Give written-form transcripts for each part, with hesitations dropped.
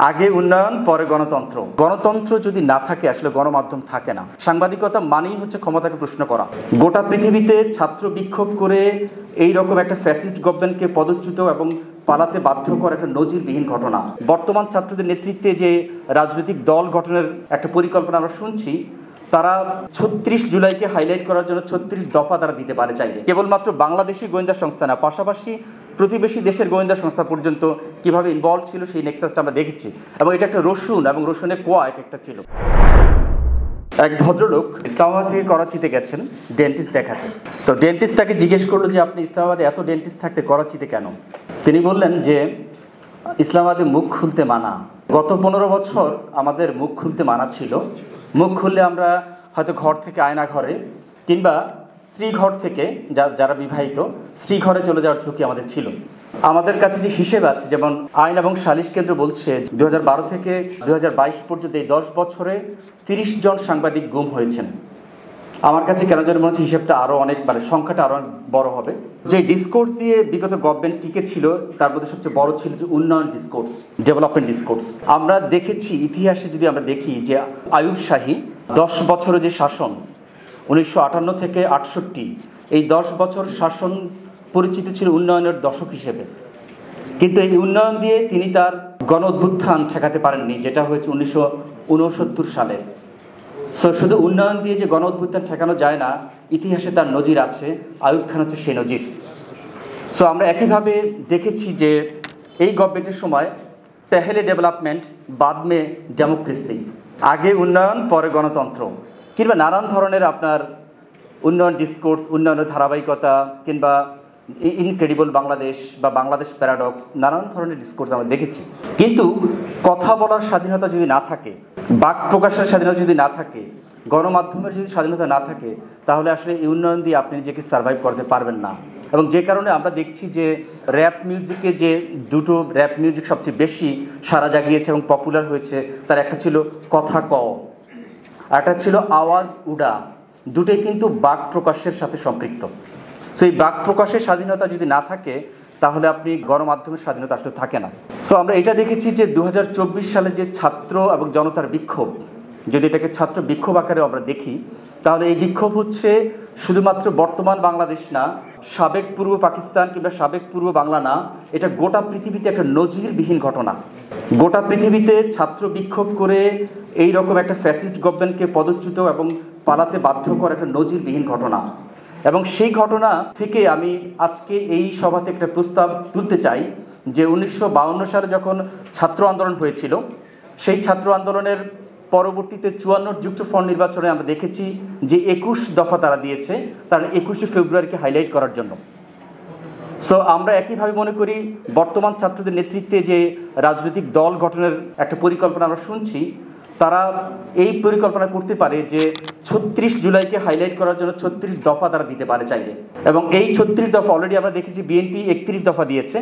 আগে উন্নয়ন পরে গণতন্ত্র। গণতন্ত্র যদি না থাকে আসলে গণমাধ্যম থাকে না। সাংবাদিকতা মানেই হচ্ছে ক্ষমতাকে প্রশ্ন করা। গোটা পৃথিবীতে ছাত্র বিক্ষোভ করে এই রকম একটা ফ্যাসিস্ট গভর্নমেন্টকে পদচ্যুত এবং পালাতে বাধ্য করা একটা নজিরবিহীন ঘটনা। বর্তমান ছাত্রদের নেতৃত্বে যে রাজনৈতিক দল গঠনের একটা পরিকল্পনা আমরা শুনছি, তারা ৩৬ জুলাইকে হাইলাইট করার জন্য ৩৬ দফা তারা দিতে পারে চাইলে। কেবলমাত্র বাংলাদেশি গোয়েন্দা সংস্থা না, পাশাপাশি প্রতিবেশী দেশের গোয়েন্দা সংস্থা পর্যন্ত কিভাবে ইনভলভ ছিল সেই নেক্সাসটা আমরা দেখেছি। এবং এটা একটা রসুন এবং রসুনের কোয়া একটা ছিল। এক ভদ্রলোক ইসলামাবাদ থেকে করাচিতে গেছেন ডেন্টিস্ট দেখাতে। তো ডেন্টিস্ট তাকে জিজ্ঞেস করলো যে আপনি ইসলামাবাদে এত ডেন্টিস্ট থাকতে করাচিতে কেন? তিনি বললেন যে ইসলামাবাদে মুখ খুলতে মানা। গত ১৫ বছর আমাদের মুখ খুলতে মানা ছিল। মুখ খুললে আমরা হয়তো ঘর থেকে আয়না ঘরে কিংবা স্ত্রী ঘর থেকে যারা বিবাহিত স্ত্রী ঘরে চলে যাওয়ার ঝুঁকি আমাদের ছিল। আমাদের কাছে যে হিসেব আছে, যেমন আইন এবং সালিশ কেন্দ্র বলছে ২০১২ থেকে ২০২২ পর্যন্ত এই ১০ বছরে ৩০ জন সাংবাদিক গুম হয়েছেন। আমার কাছে কেন যেন মনে হচ্ছে হিসেবটা আরও অনেক সংখ্যাটা আরও বড় হবে। যে ডিসকোর্স দিয়ে বিগত গভর্নমেন্ট টিকে ছিল তার মধ্যে সবচেয়ে বড় ছিল যে উন্নয়ন ডিসকোর্স, ডেভেলপমেন্ট ডিসকোর্স। আমরা দেখেছি ইতিহাসে যদি আমরা দেখি যে আইয়ুব শাহী ১০ বছরের যে শাসন ১৯৫৮ থেকে ৬৮, এই ১০ বছর শাসন পরিচিত ছিল উন্নয়নের দশক হিসেবে। কিন্তু এই উন্নয়ন দিয়ে তিনি তার গণ অভ্যুত্থান ঠেকাতে পারেননি, যেটা হয়েছে ১৯৬৯ সালে। শুধু উন্নয়ন দিয়ে যে গণ অভ্যুত্থান ঠেকানো যায় না, ইতিহাসে তার নজির আছে। আইয়ুব খান হচ্ছে সেই নজির। আমরা একইভাবে দেখেছি যে এই গভর্নমেন্টের সময় পেহেলে ডেভেলপমেন্ট বাদ মে ডেমোক্রেসি, আগে উন্নয়ন পরে গণতন্ত্র, কিংবা নানান ধরনের আপনার উন্নয়ন ডিসকোর্স, উন্নয়নের ধারাবাহিকতা, কিংবা ইনক্রেডিবল বাংলাদেশ বা বাংলাদেশ প্যারাডক্স, নানান ধরনের ডিসকোর্স আমরা দেখেছি। কিন্তু কথা বলার স্বাধীনতা যদি না থাকে, বাক প্রকাশের স্বাধীনতা যদি না থাকে, গণমাধ্যমের যদি স্বাধীনতা না থাকে, তাহলে আসলে এই উন্নয়ন দিয়ে আপনি নিজেকে সার্ভাইভ করতে পারবেন না। এবং যে কারণে আমরা দেখছি যে র্যাপ মিউজিকে যে দুটো র্যাপ মিউজিক সবচেয়ে বেশি সাড়া জাগিয়েছে এবং পপুলার হয়েছে, তার একটা ছিল কথা ক, আর একটা ছিল আওয়াজ উড়া। দুটোই কিন্তু বাক প্রকাশের সাথে সম্পৃক্ত। এই বাক প্রকাশের স্বাধীনতা যদি না থাকে, তাহলে আপনি গণমাধ্যমের স্বাধীনতা আসলে থাকে না। আমরা এটা দেখেছি যে ২০২৪ সালে যে ছাত্র এবং জনতার বিক্ষোভ, যদি এটাকে ছাত্র বিক্ষোভ আকারে আমরা দেখি, তাহলে এই বিক্ষোভ হচ্ছে শুধুমাত্র বর্তমান বাংলাদেশ না, সাবেক পূর্ব পাকিস্তান কিংবা সাবেক পূর্ব বাংলা না, এটা গোটা পৃথিবীতে একটা নজিরবিহীন ঘটনা। গোটা পৃথিবীতে ছাত্র বিক্ষোভ করে এই রকম একটা ফ্যাসিস্ট গভর্নমেন্টকে পদচ্যুত এবং পালাতে বাধ্য করা একটা নজিরবিহীন ঘটনা। এবং সেই ঘটনা থেকে আমি আজকে এই সভাতে একটা প্রস্তাব তুলতে চাই যে ১৯৫২ সালে যখন ছাত্র আন্দোলন হয়েছিল, সেই ছাত্র আন্দোলনের পরবর্তীতে ৫৪ যুক্তফ্রন্ট নির্বাচনে আমরা দেখেছি যে ২১ দফা তারা দিয়েছে, তারা ২১শে ফেব্রুয়ারিকে হাইলাইট করার জন্য। আমরা একইভাবে মনে করি বর্তমান ছাত্রদের নেতৃত্বে যে রাজনৈতিক দল গঠনের একটা পরিকল্পনা আমরা শুনছি, তারা এই পরিকল্পনা করতে পারে যে ৩৬ জুলাইকে হাইলাইট করার জন্য ৩৬ দফা তারা দিতে পারে চাইলে। এবং এই ৩৬ দফা অলরেডি আমরা দেখেছি বিএনপি ৩১ দফা দিয়েছে।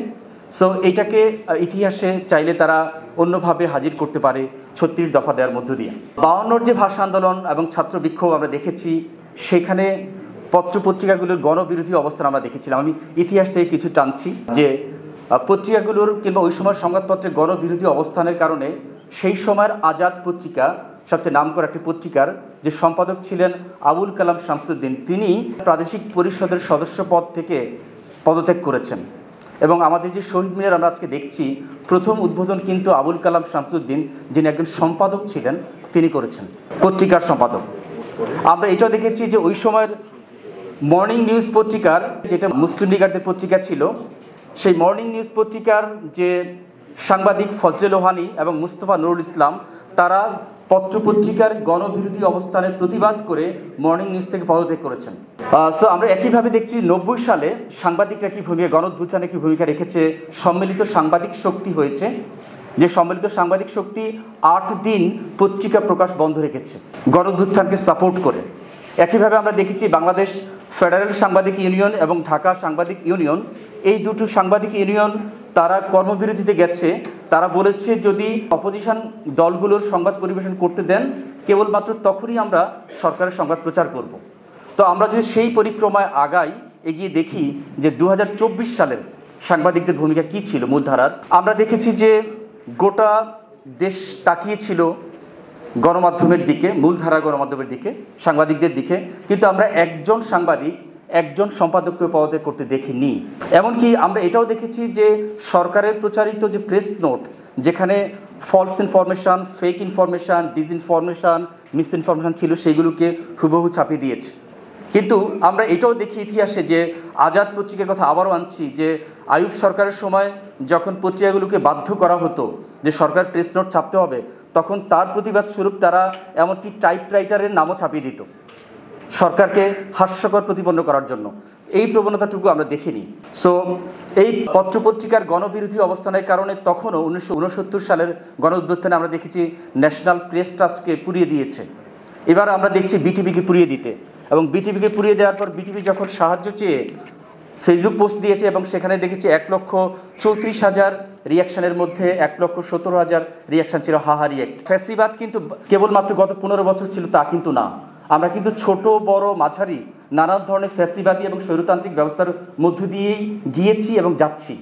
এইটাকে ইতিহাসে চাইলে তারা অন্যভাবে হাজির করতে পারে ৩৬ দফা দেওয়ার মধ্য দিয়ে। ৫২ যে ভাষা আন্দোলন এবং ছাত্র বিক্ষোভ আমরা দেখেছি, সেখানে পত্রপত্রিকাগুলোর গণবিরোধী অবস্থান আমরা দেখেছিলাম। আমি ইতিহাস থেকে কিছু টানছি যে পত্রিকাগুলোর কিংবা ওই সময় সংবাদপত্রের গণবিরোধী অবস্থানের কারণে সেই সময়ের আজাদ পত্রিকা, সবচেয়ে নামকরা একটি পত্রিকার যে সম্পাদক ছিলেন আবুল কালাম শামসুদ্দিন, তিনি প্রাদেশিক পরিষদের সদস্য পদ থেকে পদত্যাগ করেছেন। এবং আমাদের যে শহীদ মিনার আমরা আজকে দেখছি, প্রথম উদ্বোধন কিন্তু আবুল কালাম শামসুদ্দিন, যিনি একজন সম্পাদক ছিলেন, তিনি করেছেন, পত্রিকার সম্পাদক। আমরা এটাও দেখেছি যে ওই সময়ের মর্নিং নিউজ পত্রিকার, যেটা মুসলিম লীগারদের পত্রিকা ছিল, সেই মর্নিং নিউজ পত্রিকার যে সাংবাদিক ফজলে লোহানী এবং মুস্তফা নুরুল ইসলাম, তারা পত্রপত্রিকার গণবিরোধী অবস্থানের প্রতিবাদ করে মর্নিং নিউজ থেকে পদত্যাগ করেছেন। আমরা একইভাবে দেখছি ৯০ সালে সাংবাদিকরা কি ভূমিকা, গণঅভ্যুত্থানে কি ভূমিকা রেখেছে। সম্মিলিত সাংবাদিক শক্তি হয়েছে, যে সম্মিলিত সাংবাদিক শক্তি ৮ দিন পত্রিকা প্রকাশ বন্ধ রেখেছে গণঅভ্যুত্থানকে সাপোর্ট করে। একইভাবে আমরা দেখেছি বাংলাদেশ ফেডারেল সাংবাদিক ইউনিয়ন এবং ঢাকা সাংবাদিক ইউনিয়ন, এই দুটো সাংবাদিক ইউনিয়ন তারা কর্মবিরতিতে গেছে। তারা বলেছে যদি অপোজিশন দলগুলোর সংবাদ পরিবেশন করতে দেন, কেবলমাত্র তখনই আমরা সরকারের সংবাদ প্রচার করব। আমরা যদি সেই পরিক্রমায় আগাই, এগিয়ে দেখি যে ২০২৪ সালের সাংবাদিকদের ভূমিকা কী ছিল মূলধারার, আমরা দেখেছি যে গোটা দেশ তাকিয়েছিল গণমাধ্যমের দিকে, মূলধারা গণমাধ্যমের দিকে, সাংবাদিকদের দিকে, কিন্তু আমরা একজন সাংবাদিক একজন সম্পাদকীয় পদে করতে দেখিনি। এমনকি আমরা এটাও দেখেছি যে সরকারের প্রচারিত যে প্রেস নোট, যেখানে ফলস ইনফরমেশান, ফেক ইনফরমেশান, ডিসইনফরমেশান, মিসইনফরমেশান ছিল, সেইগুলোকে হুবহু ছাপিয়ে দিয়েছে। কিন্তু আমরা এটাও দেখি ইতিহাসে যে আজাদ পত্রিকার কথা আবারও আনছি, যে আইয়ুব সরকারের সময় যখন পত্রিকাগুলোকে বাধ্য করা হতো যে সরকার প্রেস নোট ছাপতে হবে, তখন তার প্রতিবাদ স্বরূপ তারা এমনকি টাইপরাইটারের নামও ছাপিয়ে দিত সরকারকে হাস্যকর প্রতিপন্ন করার জন্য। এই প্রবণতাটুকু আমরা দেখিনি। সো এই পত্রপত্রিকার গণবিরোধী অবস্থানের কারণে তখনও 1969 সালের গণ অভ্যুত্থানে আমরা দেখেছি ন্যাশনাল প্রেস ট্রাস্টকে পুড়িয়ে দিয়েছে। এবার আমরা দেখছি বিটিভিকে পুড়িয়ে দিতে, এবং বিটিভিকে পুড়িয়ে দেওয়ার পর বিটিভি যখন সাহায্য চেয়ে ফেসবুক পোস্ট দিয়েছে, এবং সেখানে দেখেছি 1,34,000 রিয়াকশানের মধ্যে 1,17,000 রিয়াকশান ছিল হাহা রিয়াক্ট। ফ্যাসিবাদ কিন্তু কেবলমাত্র গত 15 বছর ছিল তা কিন্তু না। আমরা কিন্তু ছোট বড় মাঝারি নানান ধরনের ফ্যাসিবাদী এবং স্বৈরতান্ত্রিক ব্যবস্থার মধ্য দিয়েই গিয়েছি এবং যাচ্ছি।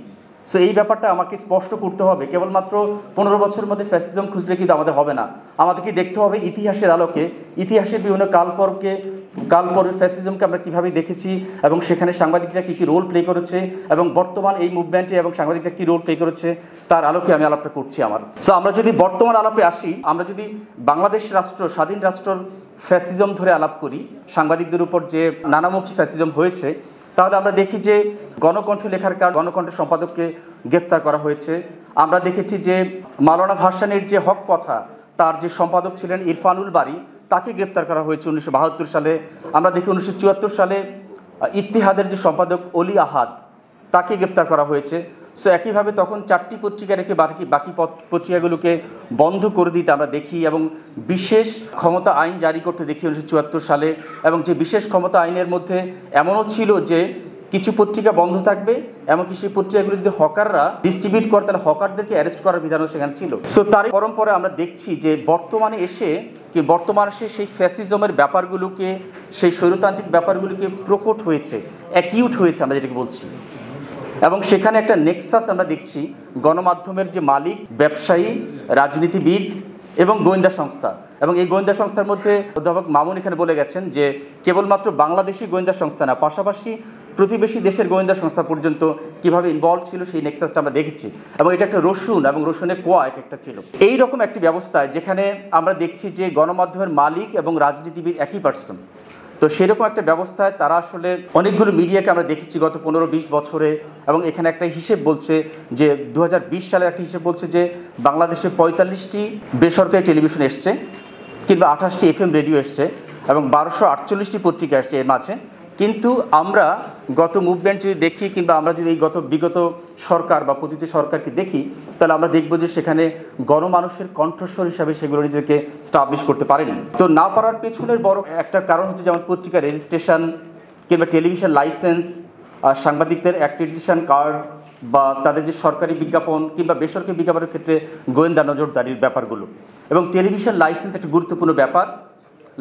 সো এই ব্যাপারটা আমাকে স্পষ্ট করতে হবে। কেবলমাত্র 15 বছরের মধ্যে ফ্যাসিজম খুঁজলে কিন্তু আমাদের হবে না। আমাদেরকে দেখতে হবে ইতিহাসের আলোকে, ইতিহাসের বিভিন্ন কালপরের ফ্যাসিজমকে আমরা কীভাবে দেখেছি, এবং সেখানে সাংবাদিকরা কী কী রোল প্লে করেছে, এবং বর্তমান এই মুভমেন্টে এবং সাংবাদিকরা কী রোল প্লে করেছে, তার আলোকে আমি আলাপটা করছি আমার। সো আমরা যদি বর্তমান আলাপে আসি, আমরা যদি বাংলাদেশ রাষ্ট্র, স্বাধীন রাষ্ট্রর ফ্যাসিজম ধরে আলাপ করি, সাংবাদিকদের উপর যে নানামুখী ফ্যাসিজম হয়েছে, তাহলে আমরা দেখি যে গণকণ্ঠ লেখার কারণ গণকণ্ঠের সম্পাদককে গ্রেফতার করা হয়েছে। আমরা দেখেছি যে মাওলানা ভাসানীর যে হক কথা, তার যে সম্পাদক ছিলেন ইরফানুল বারী, তাকে গ্রেফতার করা হয়েছে 1972 সালে। আমরা দেখি 1974 সালে ইত্তিহাদের যে সম্পাদক অলি আহাদ, তাকে গ্রেফতার করা হয়েছে। সো একইভাবে তখন 4টি পত্রিকা রেখে বাকি পত্রিকাগুলোকে বন্ধ করে দিতে আমরা দেখি, এবং বিশেষ ক্ষমতা আইন জারি করতে দেখি 1974 সালে। এবং যে বিশেষ ক্ষমতা আইনের মধ্যে এমনও ছিল যে কিছু পত্রিকা বন্ধ থাকবে, এমনকি সেই পত্রিকাগুলো যদি হকাররা ডিস্ট্রিবিউট করে, তাহলে হকারদেরকে অ্যারেস্ট করার বিধানও সেখানে ছিল। সো তার পরম্পরায় আমরা দেখছি যে বর্তমানে এসে সেই ফ্যাসিজমের ব্যাপারগুলোকে, সেই স্বৈরতান্ত্রিক ব্যাপারগুলোকে প্রকট হয়েছে, অ্যাকিউট হয়েছে আমরা যেটাকে বলছি। এবং সেখানে একটা নেক্সাস আমরা দেখছি, গণমাধ্যমের যে মালিক, ব্যবসায়ী, রাজনীতিবিদ এবং গোয়েন্দা সংস্থা। এবং এই গোয়েন্দা সংস্থার মধ্যে অধ্যাপক মামুন এখানে বলে গেছেন যে কেবলমাত্র বাংলাদেশি গোয়েন্দা সংস্থা না, পাশাপাশি প্রতিবেশী দেশের গোয়েন্দা সংস্থা পর্যন্ত কীভাবে ইনভলভ ছিল সেই নেক্সাসটা আমরা দেখেছি। এবং এটা একটা রসুন এবং রসুনের কোয়া একটা ছিল। এই রকম একটি ব্যবস্থায় যেখানে আমরা দেখছি যে গণমাধ্যমের মালিক এবং রাজনীতিবিদ একই পার্সন, তো সেরকম একটা ব্যবস্থায় তারা আসলে অনেকগুলো মিডিয়াকে আমরা দেখেছি গত 15-20 বছরে। এবং এখানে একটা হিসেব বলছে যে 2020 সালের একটা হিসেব বলছে যে বাংলাদেশে 45টি বেসরকারি টেলিভিশন এসছে, কিংবা 28টি FM রেডিও এসছে, এবং 1248টি পত্রিকা এসছে এর মাঝে। কিন্তু আমরা গত মুভমেন্ট যদি দেখি, কিংবা আমরা যদি এই বিগত সরকার বা প্রতিটি সরকারকে দেখি, তাহলে আমরা দেখব যে সেখানে গণমানুষের কণ্ঠস্বর হিসাবে সেগুলো নিজেকে স্টাবলিশ করতে পারেনি। তো না পারার পেছনের বড় একটা কারণ হচ্ছে যেমন পত্রিকা রেজিস্ট্রেশন, কিংবা টেলিভিশন লাইসেন্স, সাংবাদিকদের অ্যাক্রেডিটেশন কার্ড, বা তাদের যে সরকারি বিজ্ঞাপন কিংবা বেসরকারি বিজ্ঞাপনের ক্ষেত্রে গোয়েন্দা নজরদারির ব্যাপারগুলো। এবং টেলিভিশন লাইসেন্স একটা গুরুত্বপূর্ণ ব্যাপার।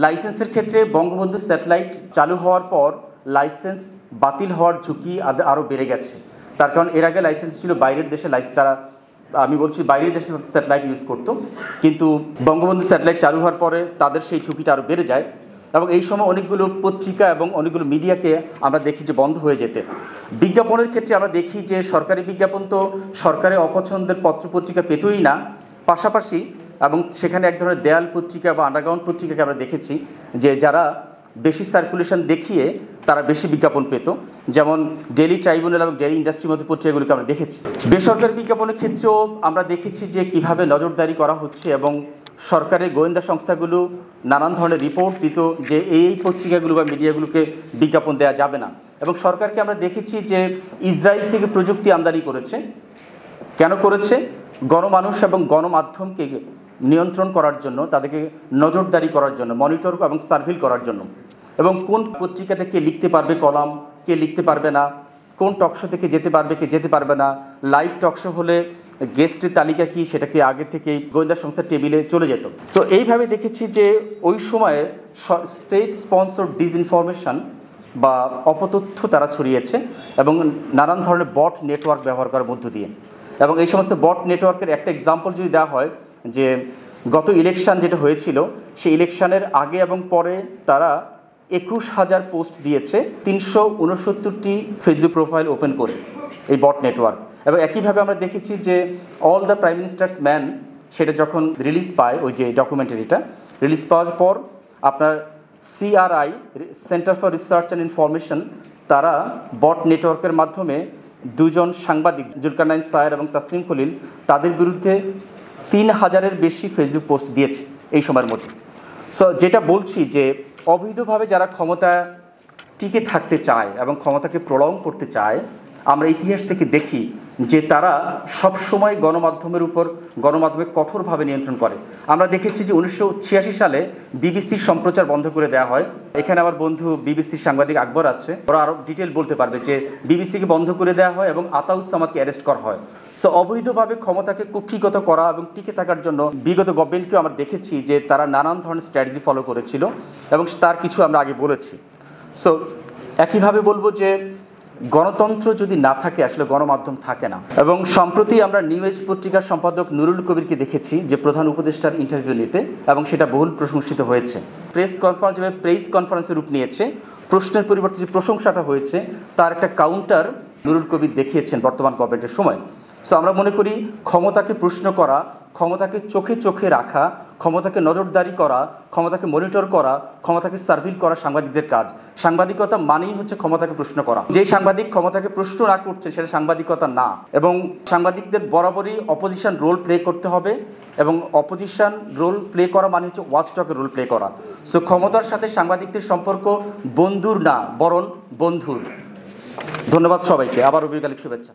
লাইসেন্সের ক্ষেত্রে বঙ্গবন্ধু স্যাটেলাইট চালু হওয়ার পর লাইসেন্স বাতিল হওয়ার ঝুঁকি আরও বেড়ে গেছে। তার কারণ এর আগে লাইসেন্স ছিল বাইরের দেশে, আমি বলছি বাইরের দেশে স্যাটেলাইট ইউজ করতো, কিন্তু বঙ্গবন্ধু স্যাটেলাইট চালু হওয়ার পরে তাদের সেই ঝুঁকিটা আরও বেড়ে যায়। এবং এই সময় অনেকগুলো পত্রিকা এবং অনেকগুলো মিডিয়াকে আমরা দেখি যে বন্ধ হয়ে যেতে। বিজ্ঞাপনের ক্ষেত্রে আমরা দেখি যে সরকারি বিজ্ঞাপন তো সরকারের অপছন্দের পত্রপত্রিকা পেতই না, পাশাপাশি এবং সেখানে এক ধরনের দেয়াল পত্রিকা বা আন্ডারগ্রাউন্ড পত্রিকাকে আমরা দেখেছি যে যারা বেশি সার্কুলেশন দেখিয়ে তারা বেশি বিজ্ঞাপন পেত, যেমন ডেইলি ট্রাইব্যুনাল এবং ডেইলি ইন্ডাস্ট্রির মতো পত্রিকাগুলোকে আমরা দেখেছি। বেসরকারি বিজ্ঞাপনের ক্ষেত্রেও আমরা দেখেছি যে কিভাবে নজরদারি করা হচ্ছে, এবং সরকারের গোয়েন্দা সংস্থাগুলো নানান ধরনের রিপোর্ট দিত যে এই পত্রিকাগুলো বা মিডিয়াগুলোকে বিজ্ঞাপন দেওয়া যাবে না। এবং সরকারকে আমরা দেখেছি যে ইসরায়েল থেকে প্রযুক্তি আমদানি করেছে। কেন করেছে? গণমানুষ এবং গণমাধ্যমকে নিয়ন্ত্রণ করার জন্য, তাদেরকে নজরদারি করার জন্য, মনিটর এবং সার্ভিল করার জন্য। এবং কোন পত্রিকা থেকে লিখতে পারবে কলাম, কে লিখতে পারবে না, কোন টকশো থেকে যেতে পারবে, কে যেতে পারবে না, লাইভ টকশো হলে গেস্টের তালিকা কি সেটাকে আগে থেকেই গোয়েন্দা সংস্থার টেবিলে চলে যেত। তো এইভাবে দেখেছি যে ওই সময়ে স্টেট স্পন্সর ডিসইনফরমেশন বা অপতথ্য তারা ছড়িয়েছে, এবং নানান ধরনের বট নেটওয়ার্ক ব্যবহার করার মধ্য দিয়ে। এবং এই সমস্ত বট নেটওয়ার্কের একটা এক্সাম্পল যদি দেওয়া হয়, যে গত ইলেকশন যেটা হয়েছিল সেই ইলেকশনের আগে এবং পরে তারা 21,000 পোস্ট দিয়েছে 369টি ফেসবুক প্রোফাইল ওপেন করে এই বট নেটওয়ার্ক। এবং একইভাবে আমরা দেখেছি যে all the prime ministers man সেটা যখন রিলিজ পায়, ওই যে ডকুমেন্টারিটা রিলিজ পাওয়ার পর আপনার CRI centre for research and information তারা বট নেটওয়ার্কের মাধ্যমে দুজন সাংবাদিক জুলকারনাইন সায়ের এবং তাসলিম খলিল তাদের বিরুদ্ধে 3,000-এর বেশি ফেসবুক পোস্ট দিয়েছে এই সময়ের মধ্যে। সো যেটা বলছি যে অবৈধভাবে যারা ক্ষমতা টিকে থাকতে চায় এবং ক্ষমতাকে প্রলং করতে চায়, আমরা ইতিহাস থেকে দেখি যে তারা সবসময় গণমাধ্যমে কঠোরভাবে নিয়ন্ত্রণ করে। আমরা দেখেছি যে 1986 সালে বিবিসির সম্প্রচার বন্ধ করে দেওয়া হয়। এখানে আমার বন্ধু বিবিসির সাংবাদিক আকবর আছে, ওরা আরও ডিটেল বলতে পারবে যে বিবিসিকে বন্ধ করে দেওয়া হয় এবং আতাউস সামাদকে অ্যারেস্ট করা হয়। সো অবৈধভাবে ক্ষমতাকে কুক্ষিগত করা এবং টিকে থাকার জন্য বিগত গভর্নমেন্টকেও আমরা দেখেছি যে তারা নানান ধরনের স্ট্র্যাটেজি ফলো করেছিল এবং তার কিছু আমরা আগে বলেছি। সো একইভাবে বলবো যে গণতন্ত্র যদি না থাকে আসলে গণমাধ্যম থাকে না। এবং সম্প্রতি আমরা নিউ এজ পত্রিকার সম্পাদক নুরুল কবিরকে দেখেছি যে প্রধান উপদেষ্টার ইন্টারভিউ নিতে, এবং সেটা বহুল প্রশংসিত হয়েছে। প্রেস কনফারেন্সের রূপ নিয়েছে, প্রশ্নের পরিবর্তে যে প্রশংসাটা হয়েছে তার একটা কাউন্টার নুরুল কবির দেখিয়েছেন বর্তমান গভর্নমেন্টের সময়। সো আমরা মনে করি ক্ষমতাকে প্রশ্ন করা, ক্ষমতাকে চোখে চোখে রাখা, ক্ষমতাকে নজরদারি করা, ক্ষমতাকে মনিটর করা, ক্ষমতাকে সার্ভিল করা সাংবাদিকদের কাজ। সাংবাদিকতা মানেই হচ্ছে ক্ষমতাকে প্রশ্ন করা। যে সাংবাদিক ক্ষমতাকে প্রশ্ন না করছে সেটা সাংবাদিকতা না। এবং সাংবাদিকদের বরাবরই অপোজিশন রোল প্লে করতে হবে, এবং অপোজিশন রোল প্লে করা মানে হচ্ছে ওয়াচডগের রোল প্লে করা। সো ক্ষমতার সাথে সাংবাদিকদের সম্পর্ক বন্ধুর না, বরং বন্ধুর। ধন্যবাদ সবাইকে, আবার অভিজ্ঞালিক শুভেচ্ছা।